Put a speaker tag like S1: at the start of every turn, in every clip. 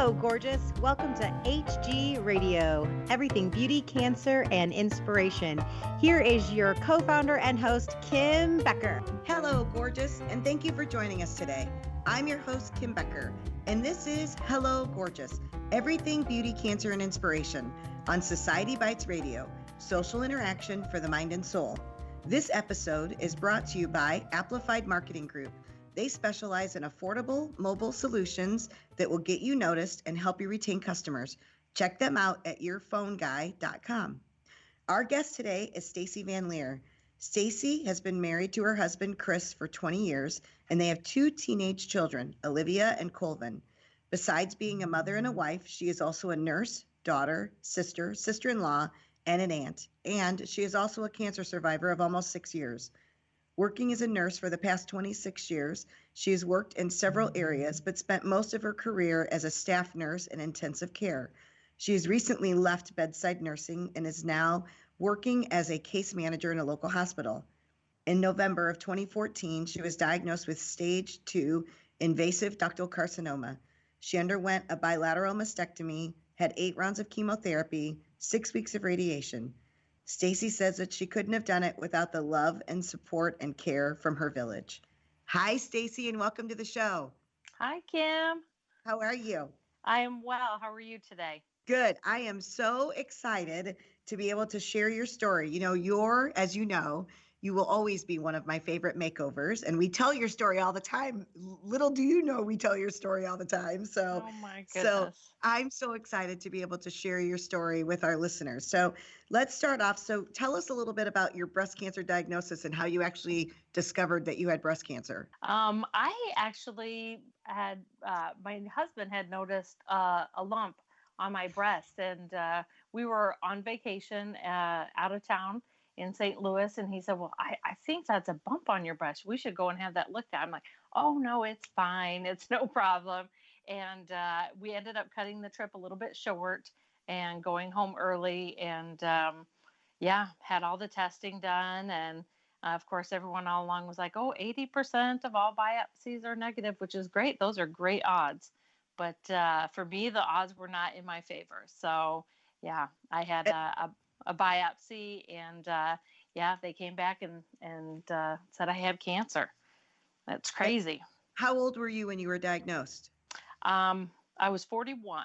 S1: Hello, gorgeous. Welcome to HG Radio, everything beauty, cancer, and inspiration. Here is your co-founder and host, Kim Becker.
S2: Hello, gorgeous, and thank you for joining us today. I'm your host, Kim Becker, and this is Hello, Gorgeous, everything beauty, cancer, and inspiration on Society Bites Radio, social interaction for the mind and soul. This episode is brought to you by Amplified Marketing Group. They specialize in affordable mobile solutions that will get you noticed and help you retain customers. Check them out at yourphoneguy.com. Our guest today is Stacie VanLaere. Stacie has been married to her husband, Chris, for 20 years, and they have two teenage children, Olivia and Colvin. Besides being a mother and a wife, she is also a nurse, daughter, sister, sister-in-law, and an aunt. And she is also a cancer survivor of almost 6 years. Working as a nurse for the past 26 years, she has worked in several areas, but spent most of her career as a staff nurse in intensive care. She has recently left bedside nursing and is now working as a case manager in a local hospital. In November of 2014, she was diagnosed with stage 2 invasive ductal carcinoma. She underwent a bilateral mastectomy, had 8 rounds of chemotherapy, 6 weeks of radiation. Stacie says that she couldn't have done it without the love and support and care from her village. Hi, Stacie, and welcome to the show.
S3: Hi, Kim.
S2: How are you?
S3: I am well. How are you today?
S2: Good. I am so excited to be able to share your story. You know, as you know, you will always be one of my favorite makeovers, and we tell your story all the time. Little do you know, we tell your story all the time. So,
S3: oh my goodness.
S2: So I'm so excited to be able to share your story with our listeners. So let's start off. So tell us a little bit about your breast cancer diagnosis and how you actually discovered that you had breast cancer.
S3: I actually had, my husband had noticed a lump on my breast, and we were on vacation out of town in St. Louis, and he said, well, I think that's a bump on your breast. We should go and have that looked at. I'm like, oh, no, it's fine. It's no problem. And we ended up cutting the trip a little bit short and going home early, and had all the testing done. And of course, everyone all along was like, oh, 80% of all biopsies are negative, which is great. Those are great odds. But for me, the odds were not in my favor. So, yeah, I had a biopsy, and they came back and said I have cancer. That's crazy.
S2: How old were you when you were diagnosed?
S3: I was 41.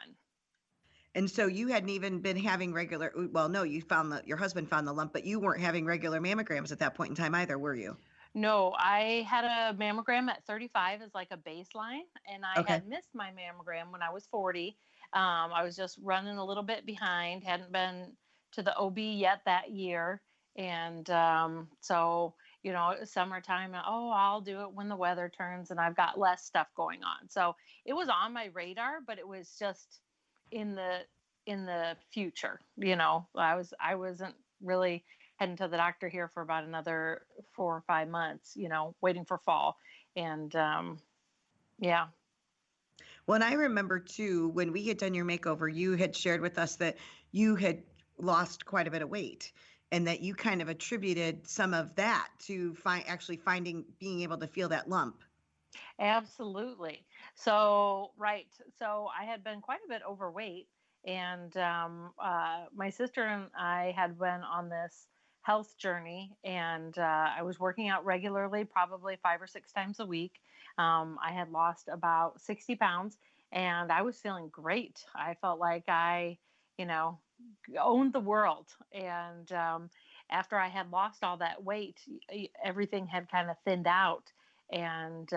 S2: And so you hadn't even been having regular, well, no, your husband found the lump, but you weren't having regular mammograms at that point in time either, were you?
S3: No, I had a mammogram at 35 as like a baseline, and I had missed my mammogram when I was 40. I was just running a little bit behind, hadn't been to the OB yet that year. And so, you know, it was summertime. I'll do it when the weather turns and I've got less stuff going on. So it was on my radar, but it was just in the future. You know, I wasn't really heading to the doctor here for about another 4 or 5 months, you know, waiting for fall. And yeah.
S2: Well, and I remember too, when we had done your makeover, you had shared with us that you had lost quite a bit of weight, and that you kind of attributed some of that to being able to feel that lump.
S3: Absolutely. So, right. So I had been quite a bit overweight, and my sister and I had been on this health journey, and I was working out regularly, probably 5 or 6 times a week. I had lost about 60 pounds, and I was feeling great. I felt like I, you know, owned the world. And after I had lost all that weight, everything had kind of thinned out. And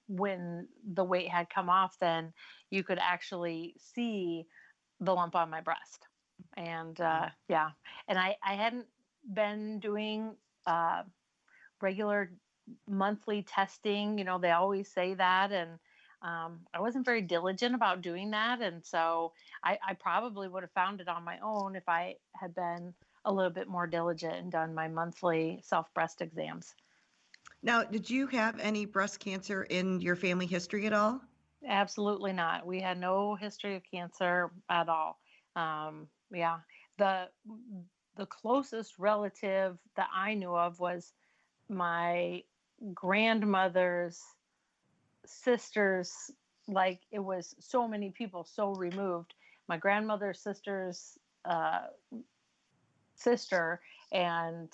S3: when the weight had come off, then you could actually see the lump on my breast. And and I hadn't been doing regular monthly testing. You know, they always say that, and I wasn't very diligent about doing that. And so I probably would have found it on my own if I had been a little bit more diligent and done my monthly self-breast exams.
S2: Now, did you have any breast cancer in your family history at all?
S3: Absolutely not. We had no history of cancer at all. The closest relative that I knew of was my grandmother's sister's like it was so many people so removed. My grandmother's uh, sister, and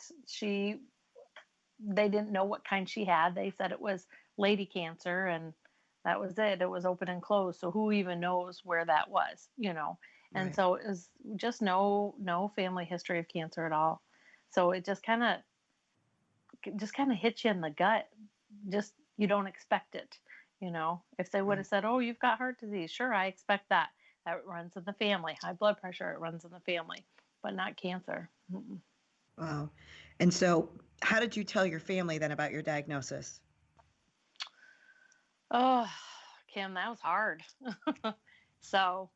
S3: they didn't know what kind she had. They said it was lady cancer, and that was it. It was open and closed. So who even knows where that was, you know? And
S2: Right.
S3: so it was just no family history of cancer at all. So it just kind of hits you in the gut. Just you don't expect it, you know. If they would
S2: Right.
S3: have said, "Oh, you've got heart disease," sure, I expect that. That runs in the family. High blood pressure, it runs in the family, but not cancer. Mm-mm.
S2: Wow. And so, how did you tell your family then about your diagnosis?
S3: Oh, Kim, that was hard. So,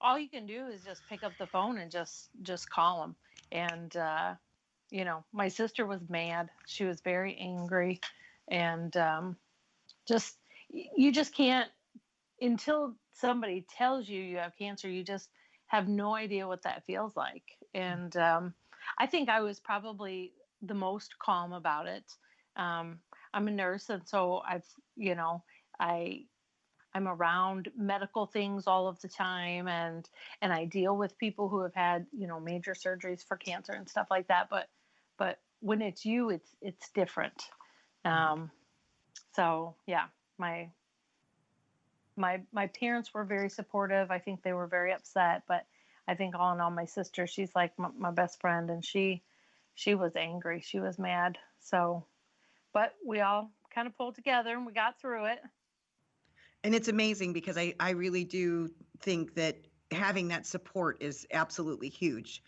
S3: all you can do is just pick up the phone and just call them. And my sister was mad. She was very angry, and just you just can't until somebody tells you you have cancer. You just have no idea what that feels like. And I think I was probably the most calm about it. I'm a nurse, and so you know, I I'm around medical things all of the time, and I deal with people who have had, major surgeries for cancer and stuff like that. But when it's you, it's different. Um, so yeah, my my parents were very supportive. I think they were very upset, but I think all in all, my sister, she's like my best friend, and she was angry. She was mad. So, but we all kind of pulled together and we got through it.
S2: And it's amazing because I really do think that having that support is absolutely huge.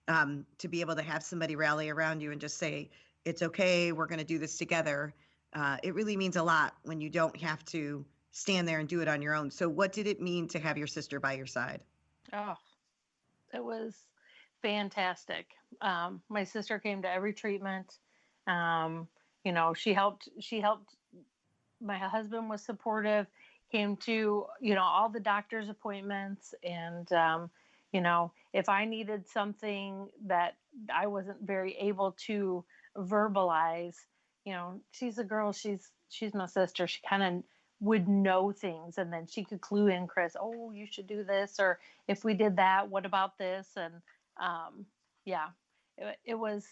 S2: To be able to have somebody rally around you and just say, it's okay, we're going to do this together. It really means a lot when you don't have to stand there and do it on your own. So, what did it mean to have your sister by your side?
S3: Oh, it was fantastic. My sister came to every treatment. Um, She helped. My husband was supportive. Came to all the doctor's appointments, and if I needed something that I wasn't very able to verbalize, she's a girl. She's my sister. She kind of would know things, and then she could clue in Chris. Oh, you should do this, or if we did that, what about this? And yeah, it was.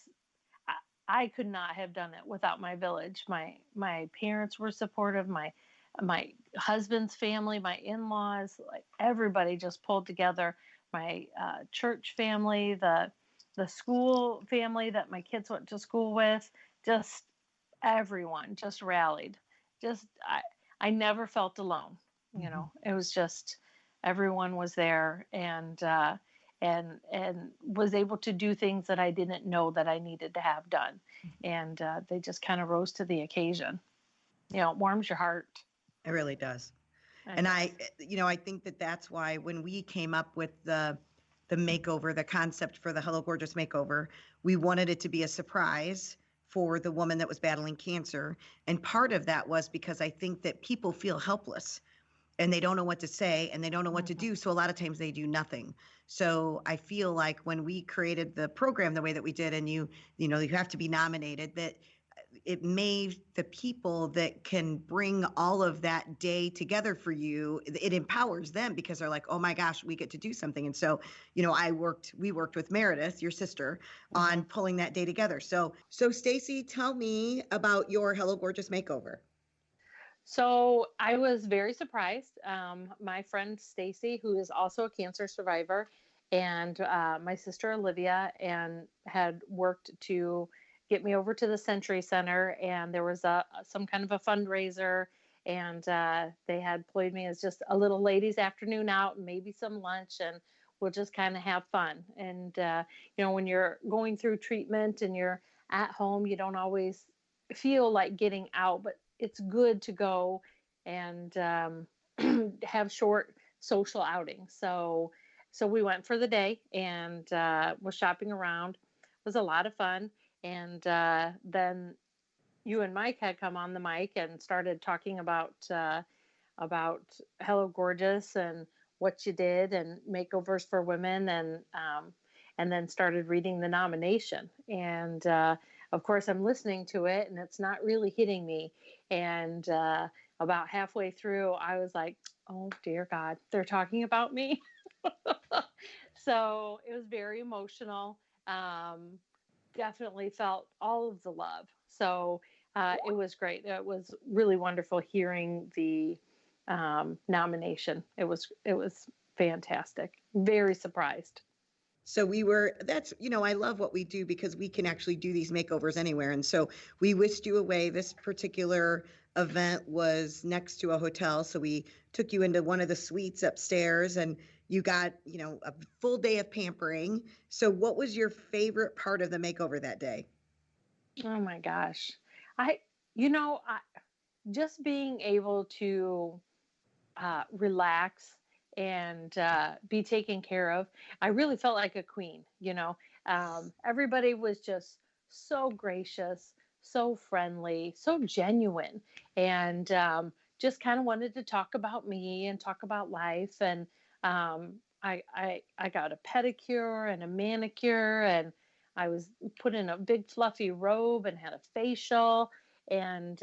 S3: I could not have done it without my village. My parents were supportive. My husband's family, my in-laws, like everybody just pulled together. My church family, the school family that my kids went to school with, just everyone just rallied. Just I never felt alone.
S2: Mhm.
S3: It was just everyone was there, and was able to do things that I didn't know that I needed to have done, and they just kind of rose to the occasion. It warms your heart.
S2: It really does.
S3: It
S2: And
S3: does.
S2: I think that that's why when we came up with the makeover, the concept for the Hello Gorgeous makeover, we wanted it to be a surprise for the woman that was battling cancer. And part of that was because I think that people feel helpless and they don't know what to say and they don't know what to
S3: Hmm.
S2: do. So a lot of times they do nothing. So I feel like when we created the program the way that we did, and you have to be nominated, that it made the people that can bring all of that day together for you, it empowers them because they're like, oh my gosh, we get to do something. And so, we worked with Meredith, your sister,
S3: Hmm.
S2: on pulling that day together. So Stacie, tell me about your Hello Gorgeous makeover.
S3: So I was very surprised. My friend Stacie, who is also a cancer survivor, and my sister Olivia, and had worked to get me over to the Century Center, and there was some kind of a fundraiser, and they had played me as just a little ladies' afternoon out, and maybe some lunch, and we'll just kind of have fun. And when you're going through treatment and you're at home, you don't always feel like getting out, but it's good to go and have short social outings. So we went for the day and was shopping around. It was a lot of fun. And then you and Mike had come on the mic and started talking about Hello Gorgeous and what you did and makeovers for women, and then started reading the nomination. And of course, I'm listening to it and it's not really hitting me. And about halfway through, I was like, oh dear God, they're talking about me. So it was very emotional. Um, Definitely felt all of the love. So it was great. It was really wonderful hearing the nomination. It was fantastic. Very surprised.
S2: So that's, I love what we do because we can actually do these makeovers anywhere. And so we whisked you away. This particular event was next to a hotel. So we took you into one of the suites upstairs and you got, a full day of pampering. So what was your favorite part of the makeover that day?
S3: Oh my gosh. I, I just being able to relax and be taken care of. I really felt like a queen. Everybody was just so gracious, so friendly, so genuine, and just kind of wanted to talk about me and talk about life. And I got a pedicure and a manicure, and I was put in a big fluffy robe and had a facial, and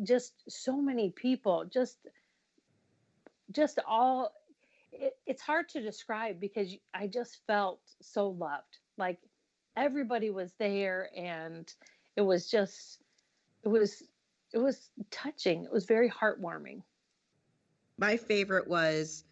S3: just so many people, just all it's hard to describe because I just felt so loved. Like everybody was there, and it was just it was it was touching. It was very heartwarming.
S2: My favorite was,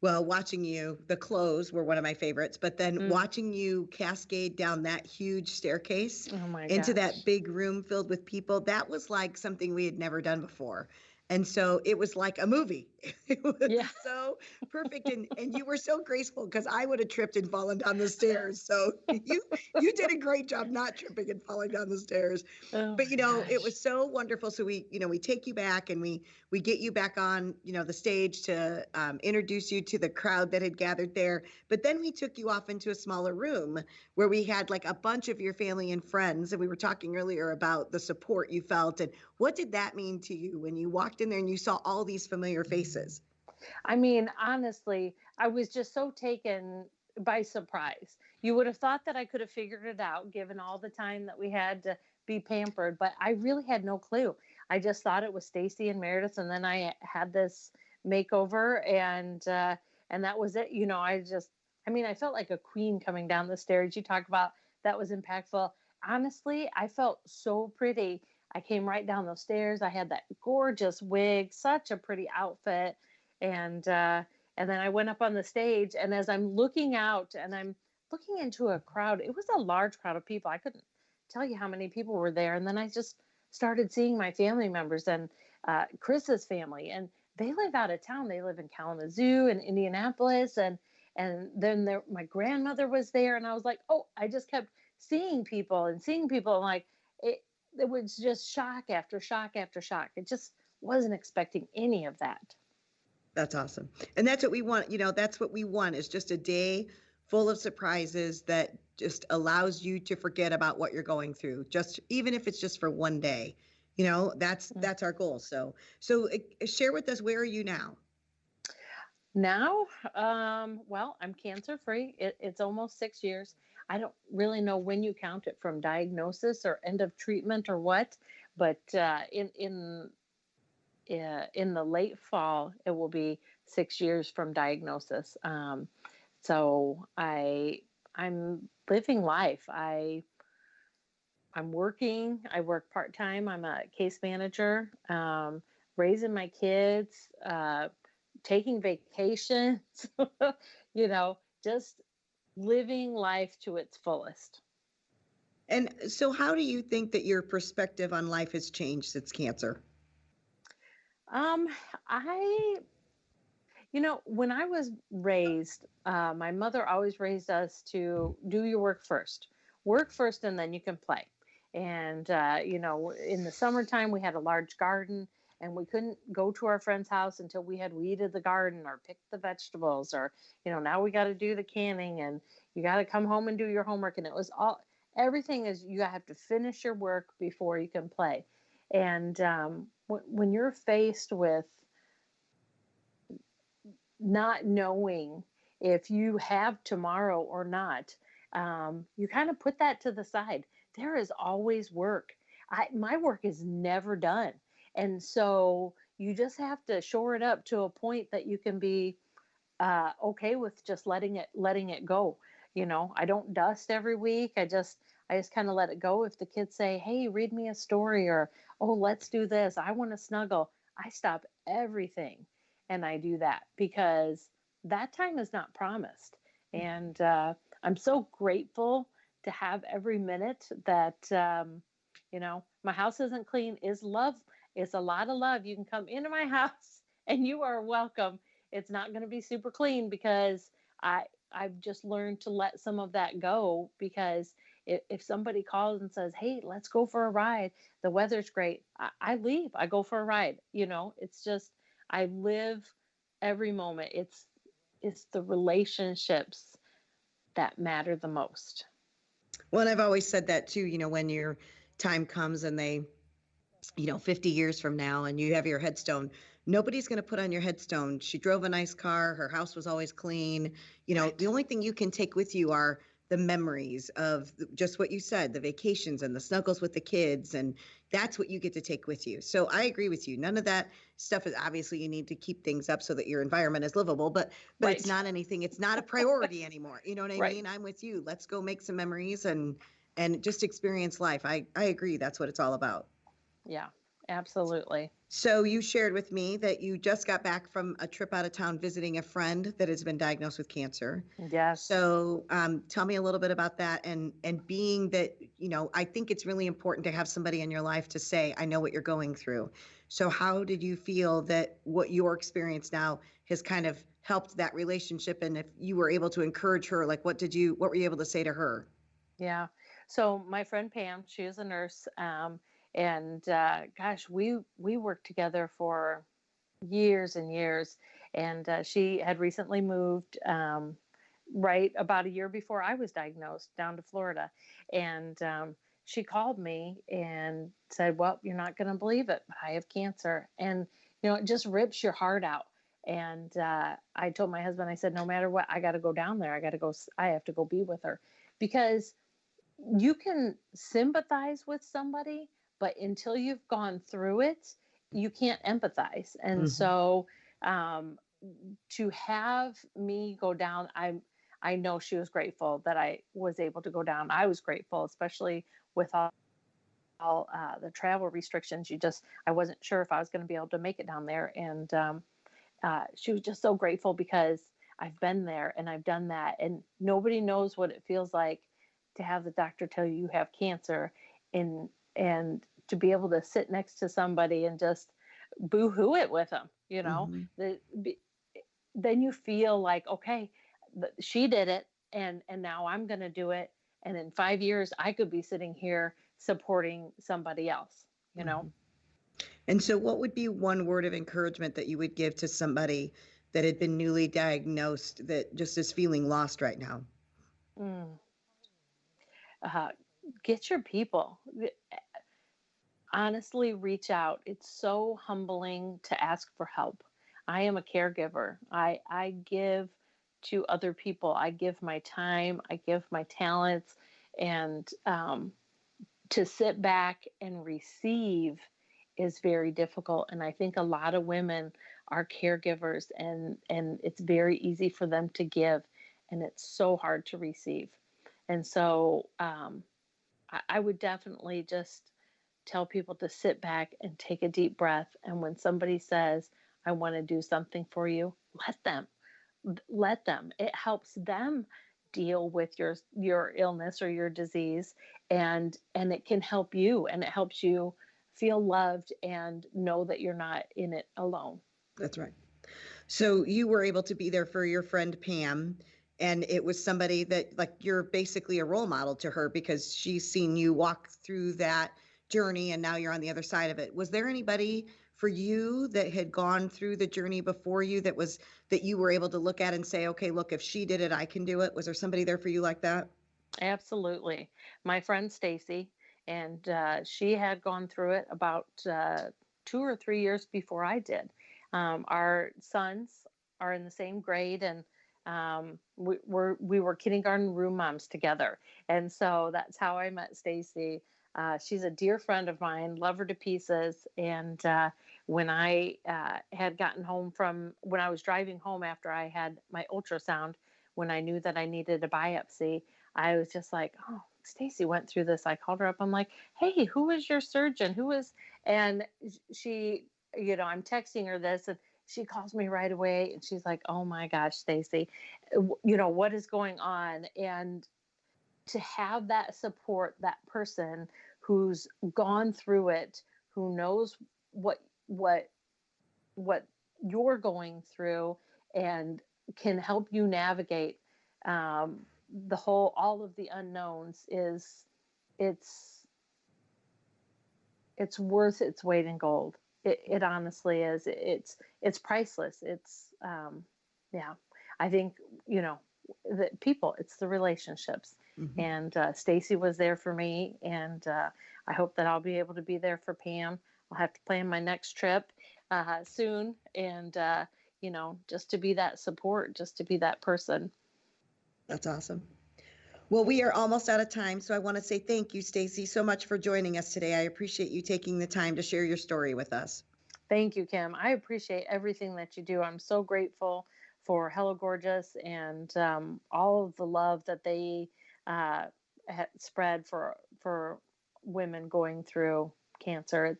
S2: well, watching you, the clothes were one of my favorites, but then
S3: Mm.
S2: watching you cascade down that huge staircase
S3: Oh my
S2: into that
S3: gosh.
S2: big room filled with people, that was like something we had never done before. And so it was like a movie. It was
S3: Yeah.
S2: so perfect. And you were so graceful because I would have tripped and fallen down the stairs. So you did a great job not tripping and falling down the stairs.
S3: Oh
S2: But
S3: my
S2: it
S3: gosh.
S2: was so wonderful. So we take you back and we get you back on the stage to introduce you to the crowd that had gathered there. But then we took you off into a smaller room where we had like a bunch of your family and friends, and we were talking earlier about the support you felt. And what did that mean to you when you walked in there and you saw all these familiar faces?
S3: I mean, honestly, I was just so taken by surprise. You would have thought that I could have figured it out given all the time that we had to be pampered, but I really had no clue. I just thought it was Stacie and Meredith, and then I had this makeover, and that was it. I mean, I felt like a queen coming down the stairs. You talk about that was impactful. Honestly, I felt so pretty. I came right down those stairs. I had that gorgeous wig, such a pretty outfit, and and then I went up on the stage, and as I'm looking out and I'm looking into a crowd, it was a large crowd of people. I couldn't tell you how many people were there. And then I just started seeing my family members and Chris's family, and they live out of town. They live in Kalamazoo and Indianapolis, and then my grandmother was there, and I was like, oh, I just kept seeing people and seeing people, and like it, it was just shock after shock after shock. It just wasn't expecting any of that.
S2: That's awesome. And that's what we want. That's what we want is just a day full of surprises that just allows you to forget about what you're going through. Just even if it's just for one day. That's our goal. So share with us, where are you now?
S3: Now, well, I'm cancer free. It's almost 6 years. I don't really know when you count it from diagnosis or end of treatment or what, but in the late fall, it will be 6 years from diagnosis. So I'm living life. I'm working. I work part time. I'm a case manager, raising my kids, taking vacations, just living life to its fullest.
S2: And so how do you think that your perspective on life has changed since cancer?
S3: Um, I, when I was raised, my mother always raised us to do your work first, and then you can play. And, in the summertime, we had a large garden, and we couldn't go to our friend's house until we had weeded the garden or picked the vegetables, or, now we got to do the canning, and you got to come home and do your homework. And it was everything is you have to finish your work before you can play. And when you're faced with not knowing if you have tomorrow or not, you kind of put that to the side. There is always work. My work is never done. And so, you just have to shore it up to a point that you can be okay with just letting it go. I don't dust every week. I just kind of let it go. If the kids say, "Hey, read me a story," or, "Oh, let's do this. I want to snuggle," I stop everything and I do that, because that time is not promised. And I'm so grateful to have every minute that my house isn't clean is love. It's a lot of love. You can come into my house and you are welcome. It's not going to be super clean, because I I've just learned to let some of that go, because if somebody calls and says, "Hey, let's go for a ride. The weather's great." I leave. I go for a ride. It's just, I live every moment. It's the relationships that matter the most.
S2: Well, and I've always said that too, when your time comes and they, 50 years from now and you have your headstone, nobody's going to put on your headstone, "She drove a nice car, her house was always clean."
S3: Right.
S2: The only thing you can take with you are the memories of just what you said, the vacations and the snuggles with the kids. And that's what you get to take with you. So I agree with you. None of that stuff is, obviously you need to keep things up so that your environment is livable, but it's
S3: Right.
S2: not anything, it's not a priority anymore. You know what I
S3: Right.
S2: mean? I'm with you. Let's go make some memories and just experience life. I agree. That's what it's all about.
S3: Yeah, absolutely.
S2: So you shared with me that you just got back from a trip out of town visiting a friend that has been diagnosed with cancer.
S3: Yes.
S2: So tell me a little bit about that, and being that, I think it's really important to have somebody in your life to say, "I know what you're going through." So how did you feel that what your experience now has kind of helped that relationship? And if you were able to encourage her, like what were you able to say to her?
S3: Yeah. So my friend Pam, she is a nurse, and gosh, we worked together for years and years, and she had recently moved, right about a year before I was diagnosed, down to Florida, and she called me and said, "Well, you're not going to believe it, but I have cancer," and it just rips your heart out. And I told my husband, I said, "No matter what, I got to go down there. I have to go be with her," because you can sympathize with somebody, but until you've gone through it, you can't empathize. And
S2: Mhm.
S3: so, um, to have me go down, I know she was grateful that I was able to go down. I was grateful, especially with all the travel restrictions. I wasn't sure if I was going to be able to make it down there. And she was just so grateful, because I've been there and I've done that. And nobody knows what it feels like to have the doctor tell you have cancer, and to be able to sit next to somebody and just boo-hoo it with them.
S2: Mhm.
S3: The, then you feel like, okay, she did it, and now I'm going to do it. And in 5 years, I could be sitting here supporting somebody else, you know?
S2: Mhm. And so, what would be one word of encouragement that you would give to somebody that had been newly diagnosed that just is feeling lost right now?
S3: Mm. Uh, get your people. Honestly, reach out. It's so humbling to ask for help. I am a caregiver. I give to other people. I give my time. I give my talents, and to sit back and receive is very difficult. And I think a lot of women are caregivers, and it's very easy for them to give, and it's so hard to receive. And so I would definitely just tell people to sit back and take a deep breath. And when somebody says, "I want to do something for you," let them. It helps them deal with your illness or your disease, and it can help you, and it helps you feel loved and know that you're not in it alone.
S2: That's right. So you were able to be there for your friend Pam, and it was somebody that, like, you're basically a role model to her because she's seen you walk through that journey and now you're on the other side of it. Was there anybody for you that had gone through the journey before you that you were able to look at and say, "Okay, look, if she did it, I can do it"? Was there somebody there for you like that?
S3: Absolutely. My friend Stacie, and she had gone through it about 2 or 3 years before I did. Our sons are in the same grade, and we were kindergarten room moms together, and so that's how I met Stacie. She's a dear friend of mine, love her to pieces, and when I had gotten home when I was driving home after I had my ultrasound, when I knew that I needed a biopsy, I was just like, oh, Stacie went through this. I called her up. I'm like, hey, who is your surgeon? And she, I'm texting her this, and she calls me right away, and she's like, oh my gosh, Stacie, what is going on? And to have that support, that person who's gone through it, who knows what what what you're going through, and can help you navigate all of the unknowns, it's it's worth its weight in gold. It honestly is. It's priceless. Yeah. I think the people. It's the relationships.
S2: Mm-hmm.
S3: And Stacie was there for me, and I hope that I'll be able to be there for Pam. I'll have to plan my next trip soon, and just to be that support, just to be that person.
S2: That's awesome. Well, we are almost out of time, so I want to say thank you, Stacie, so much for joining us today. I appreciate you taking the time to share your story with us.
S3: Thank you, Kim. I appreciate everything that you do. I'm so grateful for Hello Gorgeous, and all of the love that they spread for women going through cancer.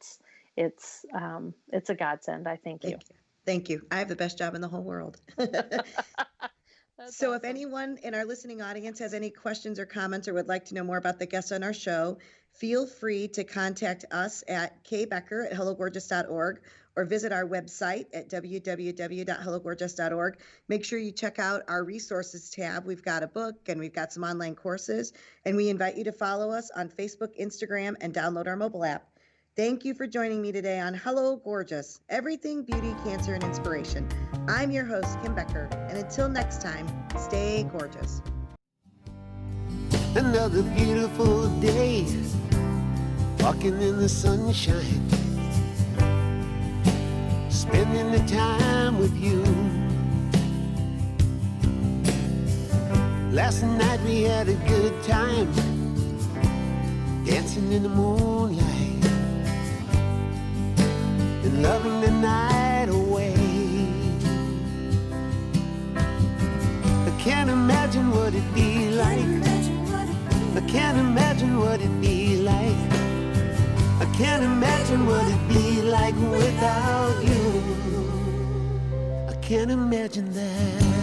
S3: It's a godsend. I thank you.
S2: Thank you. I have the best job in the whole world. So awesome. If anyone in our listening audience has any questions or comments or would like to know more about the guests on our show, feel free to contact us at kbecker@hellogorgeous.org or visit our website at www.hellogorgeous.org. Make sure you check out our resources tab. We've got a book and we've got some online courses, and we invite you to follow us on Facebook, Instagram, and download our mobile app. Thank you for joining me today on Hello Gorgeous, Everything Beauty, Cancer, and Inspiration. I'm your host, Kim Becker, and until next time, stay gorgeous.
S4: Another beautiful day, walking in the sunshine, spending the time with you. Last night we had a good time, dancing in the moonlight, and loving the night away. I can't imagine what it'd be like. I can't imagine what it'd be like. I can't imagine what it'd be like without you. I can't imagine that.